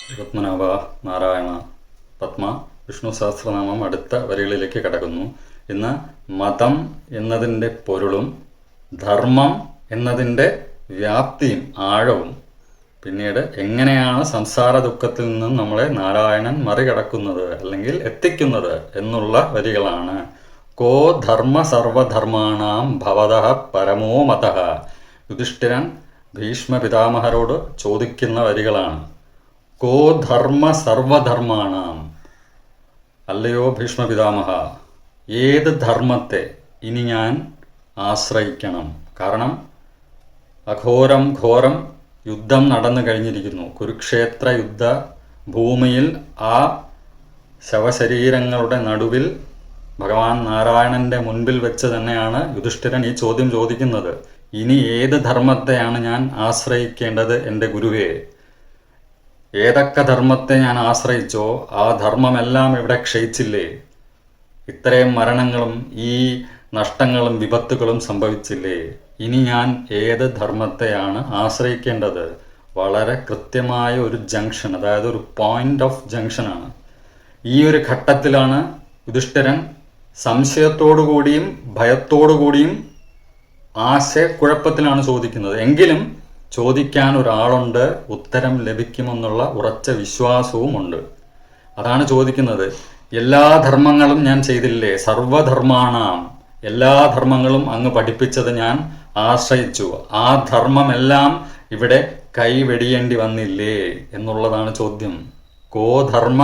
ശ്രീപത്മനാഭ നാരായണ പത്മ വിഷ്ണു സഹസ്രനാമം അടുത്ത വരികളിലേക്ക് കടക്കുന്നു. ഇന്ന് മതം എന്നതിൻ്റെ പൊരുളും ധർമ്മം എന്നതിൻ്റെ വ്യാപ്തിയും ആഴവും പിന്നീട് എങ്ങനെയാണ് സംസാര ദുഃഖത്തിൽ നിന്നും നമ്മളെ നാരായണൻ മറികടക്കുന്നത് അല്ലെങ്കിൽ എത്തിക്കുന്നത് എന്നുള്ള വരികളാണ്. കോ ധർമ്മ സർവധർമാണാം ഭവതഃ പരമോ മതഃ. യുധിഷ്ഠിരൻ ഭീഷ്മ പിതാമഹരോട് ചോദിക്കുന്ന വരികളാണ്. കോ ധർമ്മ സർവധർമാണാം. അല്ലയോ ഭീഷ്മ പിതാമഹ, ഏത് ധർമ്മത്തെ ഇനി ഞാൻ ആശ്രയിക്കണം? കാരണം അഘോരം ഘോരം യുദ്ധം നടന്നു കഴിഞ്ഞിരിക്കുന്നു. കുരുക്ഷേത്ര യുദ്ധ ഭൂമിയിൽ ആ ശവശരീരങ്ങളുടെ നടുവിൽ ഭഗവാൻ നാരായണന്റെ മുൻപിൽ വെച്ച് തന്നെയാണ് യുധിഷ്ഠിരൻ ഈ ചോദ്യം ചോദിക്കുന്നത്. ഇനി ഏത് ധർമ്മത്തെയാണ് ഞാൻ ആശ്രയിക്കേണ്ടത് എൻ്റെ ഗുരുവേ? ഏതൊക്കെ ധർമ്മത്തെ ഞാൻ ആശ്രയിച്ചോ ആ ധർമ്മമെല്ലാം ഇവിടെ ക്ഷയിച്ചില്ലേ? ഇത്രയും മരണങ്ങളും ഈ നഷ്ടങ്ങളും വിപത്തുകളും സംഭവിച്ചില്ലേ? ഇനി ഞാൻ ഏത് ധർമ്മത്തെയാണ് ആശ്രയിക്കേണ്ടത്? വളരെ കൃത്യമായ ഒരു ജംഗ്ഷൻ, അതായത് ഒരു പോയിന്റ് ഓഫ് ജംഗ്ഷനാണ്. ഈ ഒരു ഘട്ടത്തിലാണ് യുധിഷ്ഠിരൻ സംശയത്തോടുകൂടിയും ഭയത്തോടുകൂടിയും ആശയക്കുഴപ്പത്തിലാണ് ചോദിക്കുന്നത്. എങ്കിലും ചോദിക്കാൻ ഒരാളുണ്ട്, ഉത്തരം ലഭിക്കുമെന്നുള്ള ഉറച്ച വിശ്വാസവുമുണ്ട്. അതാണ് ചോദിക്കുന്നത്. എല്ലാ ധർമ്മങ്ങളും ഞാൻ ചെയ്തില്ലേ? സർവധർമാണാം. എല്ലാ ധർമ്മങ്ങളും അങ്ങ് പഠിപ്പിച്ചത് ഞാൻ ആശ്രയിച്ചു. ആ ധർമ്മമെല്ലാം ഇവിടെ കൈവെടിയേണ്ടി വന്നില്ലേ എന്നുള്ളതാണ് ചോദ്യം. കോ ധർമ്മ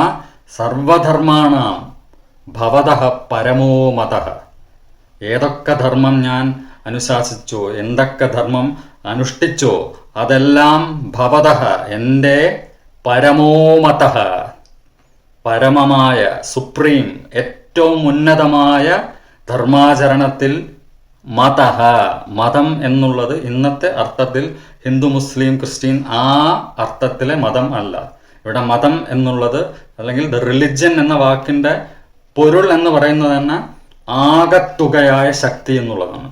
സർവധർമാണാം ഭവതഃ പരമോ മതഃ. ഏതൊക്കെ ധർമ്മം ഞാൻ അനുശാസിച്ചോ, എന്തൊക്കെ ധർമ്മം അനുഷ്ഠിച്ചോ അതെല്ലാം ഭവതഃ എൻ്റെ പരമോമതഃ, പരമമായ സുപ്രീം ഏറ്റവും ഉന്നതമായ ധർമാചരണത്തിൽ മതഃ. മതം എന്നുള്ളത് ഇന്നത്തെ അർത്ഥത്തിൽ ഹിന്ദു മുസ്ലിം ക്രിസ്ത്യൻ ആ അർത്ഥത്തിലെ മതം അല്ല. ഇവിടെ മതം എന്നുള്ളത് അല്ലെങ്കിൽ ദ റിലിജ്യൻ എന്ന വാക്കിൻ്റെ പൊരുൾ എന്ന് പറയുന്നത് തന്നെ ആകത്തുകയായ ശക്തി എന്നുള്ളതാണ്.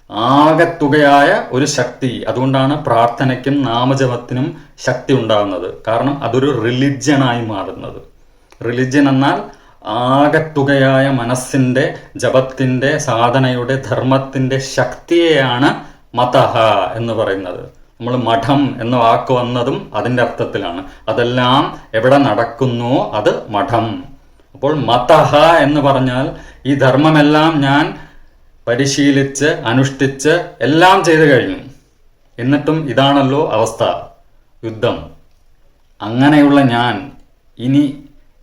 ആകത്തുകയായ ഒരു ശക്തി. അതുകൊണ്ടാണ് പ്രാർത്ഥനയ്ക്കും നാമജപത്തിനും ശക്തി ഉണ്ടാകുന്നത്. കാരണം അതൊരു റിലിജ്യനായി മാറുന്നത്. റിലിജ്യൻ എന്നാൽ ആകത്തുകയായ മനസ്സിന്റെ ജപത്തിന്റെ സാധനയുടെ ധർമ്മത്തിന്റെ ശക്തിയെയാണ് മതഃ എന്ന് പറയുന്നത്. നമ്മൾ മഠം എന്ന വാക്ക് വന്നതും അതിൻ്റെ അർത്ഥത്തിലാണ്. അതെല്ലാം എവിടെ നടക്കുന്നോ അത് മഠം. അപ്പോൾ മതഃ എന്ന് പറഞ്ഞാൽ ഈ ധർമ്മമെല്ലാം ഞാൻ പരിശീലിച്ച് അനുഷ്ഠിച്ച് എല്ലാം ചെയ്തു കഴിഞ്ഞു. എന്നിട്ടും ഇതാണല്ലോ അവസ്ഥ, യുദ്ധം. അങ്ങനെയുള്ള ഞാൻ ഇനി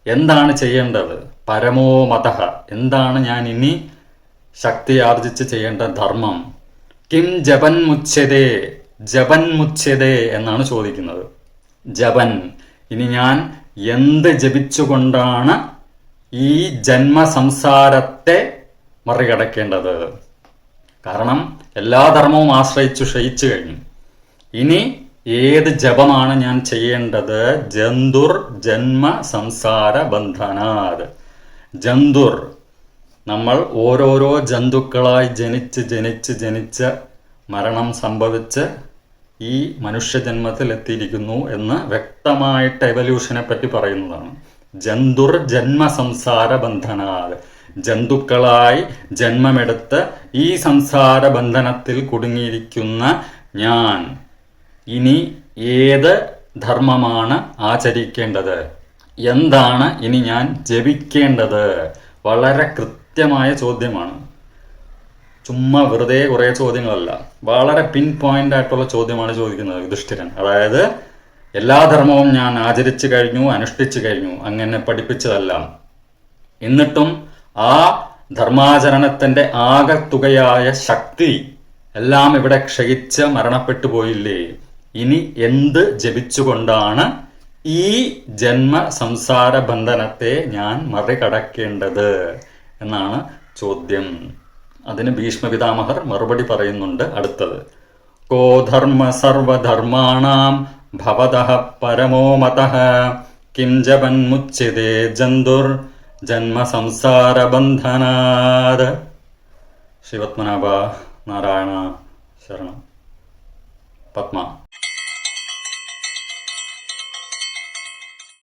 എന്താണ് ചെയ്യേണ്ടത്? പരമോ മതഃ. എന്താണ് ഞാൻ ഇനി ശക്തി ആർജിച്ച് ചെയ്യേണ്ട ധർമ്മം? കിം ജപൻ മുച്യതേ. ജപൻ മുച്യതേ എന്നാണ് ചോദിക്കുന്നത്. ജപൻ. ഇനി ഞാൻ എന്ത് ജപിച്ചുകൊണ്ടാണ് ഈ ജന്മസംസാരത്തെ മറികടക്കേണ്ടത്? കാരണം എല്ലാ ധർമ്മവും ആശ്രയിച്ചു ക്ഷയിച്ചു കഴിഞ്ഞു. ഇനി ഏത് ജപമാണ് ഞാൻ ചെയ്യേണ്ടത്? ജന്തുർ ജന്മ സംസാര ബന്ധനാത്. ജന്തുർ, നമ്മൾ ഓരോരോ ജന്തുക്കളായി ജനിച്ച് മരണം സംഭവിച്ച് ഈ മനുഷ്യജന്മത്തിൽ എത്തിയിരിക്കുന്നു എന്ന് വ്യക്തമായിട്ട് എവല്യൂഷനെ പറ്റി പറയുന്നതാണ്. ജന്തുർ ജന്മ സംസാര ബന്ധനാത്. ജന്തുക്കളായി ജന്മമെടുത്ത് ഈ സംസാര ബന്ധനത്തിൽ കുടുങ്ങിയിരിക്കുന്ന ഞാൻ ഇനി ഏത് ധർമ്മമാണ് ആചരിക്കേണ്ടത്? എന്താണ് ഇനി ഞാൻ ജപിക്കേണ്ടത്? വളരെ കൃത്യമായ ചോദ്യമാണ്. ചുമ്മാ വെറുതെ കുറേ ചോദ്യങ്ങളല്ല, വളരെ പിൻ പോയിന്റ് ആയിട്ടുള്ള ചോദ്യമാണ് ചോദിക്കുന്നത് യുധിഷ്ഠിരൻ. അതായത് എല്ലാ ധർമ്മവും ഞാൻ ആചരിച്ചു കഴിഞ്ഞു, അനുഷ്ഠിച്ചു കഴിഞ്ഞു, അങ്ങനെ പഠിപ്പിച്ചതെല്ലാം. എന്നിട്ടും ആ ധർമാചരണത്തിന്റെ ആകത്തുകയായ ശക്തി എല്ലാം ഇവിടെ ക്ഷയിച്ച് മരണപ്പെട്ടു പോയില്ലേ? ഇനി എന്ത് ജപിച്ചുകൊണ്ടാണ് ഈ ജന്മ സംസാര ബന്ധനത്തെ ഞാൻ മറികടക്കേണ്ടത് എന്നാണ് ചോദ്യം. അതിന് ഭീഷ്മ പിതാമഹർ മറുപടി പറയുന്നുണ്ട് അടുത്തത്. കോ ധർമ്മ സർവധർമാണാം ഭവതഃ പരമോ മതഃ. കിം ജപൻ മുച്യതേ ജന്തുർ ജന്മ സംസാര ബന്ധനാത്. ശ്രീപത്മനാഭ നാരായണ ശരണം. പത്മ.